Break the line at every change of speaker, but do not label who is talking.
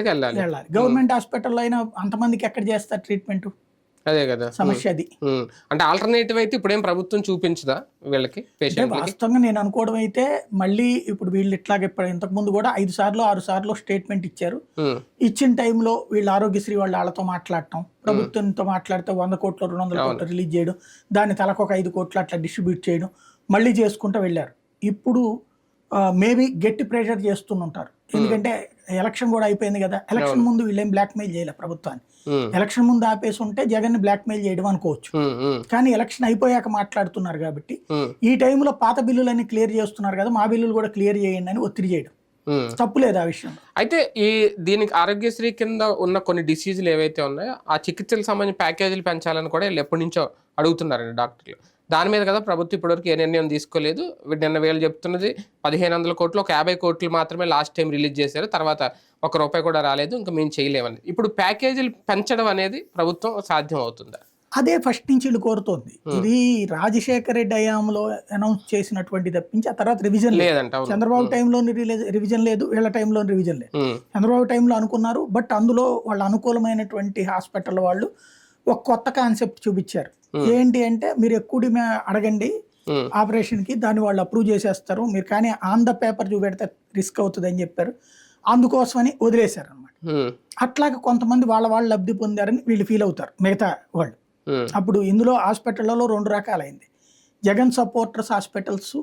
వెళ్ళాలి.
వెళ్ళాలి. గవర్నమెంట్ హాస్పిటల్‌లో అయినా అంతమందికి ఎక్కడ చేస్తారు ట్రీట్‌మెంట్?
అదే కదా
సమస్య అది.
అంటే ఆల్టర్నేటివ్ అయితే ఇప్పుడేం ప్రభుత్వం చూపించదా వీళ్ళకి
అంటే
పేషెంట్లకి?
వాస్తవంగా నేను అనుకోవడం అయితే మళ్ళీ ఇప్పుడు వీళ్ళు ఇట్లాగే ఇంతకుముందు కూడా 5 సార్లు 6 సార్లు స్టేట్మెంట్ ఇచ్చారు. ఇచ్చిన టైంలో వీళ్ళు ఆరోగ్యశ్రీ వాళ్ళతో మాట్లాడటం, ప్రభుత్వంతో మాట్లాడితే 100 కోట్లు 200 కోట్లు రిలీజ్ చేయడం, దాన్ని తలకు ఒక 5 కోట్లు అట్లా డిస్ట్రిబ్యూట్ చేయడం, మళ్ళీ చేసుకుంటూ వెళ్ళారు. ఇప్పుడు మేబీ గట్టి ప్రెషర్ చేస్తుంటారు. ఎందుకంటే ఎలక్షన్ కూడా అయిపోయింది కదా, ఎలక్షన్ ముందు వీళ్ళేం బ్లాక్మెయిల్ చేయలేదు ప్రభుత్వాన్ని. ఎలక్షన్ ముందు ఆపేసి ఉంటే జగన్ ని బ్లాక్మెయిల్ చేయడం అనుకోవచ్చు. కానీ ఎలక్షన్ అయిపోయాక మాట్లాడుతున్నారు కాబట్టి ఈ టైంలో పాత బిల్లులన్నీ క్లియర్ చేస్తున్నారు కదా, మా బిల్లులు కూడా క్లియర్ చేయండి అని ఒత్తిడి చేయడం తప్పులేదు ఆ విషయం.
అయితే దీనికి ఆరోగ్యశ్రీ కింద ఉన్న కొన్ని డిసీజులు ఏవైతే ఉన్నాయో ఆ చికిత్సలకు సంబంధించిన ప్యాకేజీలు పెంచాలని కూడా వీళ్ళు ఎప్పటి నుంచో అడుగుతున్నారండి డాక్టర్లు. దాని మీద కదా ప్రభుత్వం ఇప్పటివరకు ఏ నిర్ణయం తీసుకోలేదు. నిన్న వీళ్ళు చెప్తున్నది 1500 కోట్లు, ఒక 50 కోట్లు మాత్రమే లాస్ట్ టైం రిలీజ్ చేశారు, తర్వాత ₹1 కూడా రాలేదు, ఇంకా మేము చేయలేమని. ఇప్పుడు ప్యాకేజీలు పెంచడం అనేది ప్రభుత్వం సాధ్యం అవుతుందా?
అదే ఫస్ట్ నుంచి వీళ్ళు కోరుతోంది. ఇది రాజశేఖర రెడ్డి హయాంలో అనౌన్స్ చేసినటువంటి తప్పించి ఆ తర్వాత రివిజన్ లేదంట. చంద్రబాబు టైంలో రివిజన్ లేదు, వీళ్ళ టైంలో రివిజన్ లేదు. చంద్రబాబు టైంలో అనుకున్నారు, బట్ అందులో వాళ్ళ అనుకూలమైనటువంటి హాస్పిటల్ వాళ్ళు ఒక కొత్త కాన్సెప్ట్ చూపించారు. ఏంటి అంటే మీరు ఎక్కువ అడగండి ఆపరేషన్ కి, దాన్ని వాళ్ళు అప్రూవ్ చేసేస్తారు మీరు, కానీ ఆన్ ద పేపర్ చూపెడితే రిస్క్ అవుతుంది అని చెప్పారు. అందుకోసమని వదిలేశారు అనమాట. అట్లాగే కొంతమంది వాళ్ళు లబ్ధి పొందారని వీళ్ళు ఫీల్ అవుతారు మిగతా వాళ్ళు. అప్పుడు ఇందులో హాస్పిటళ్లలో 2 రకాలైంది. Jagan supporters hospitals,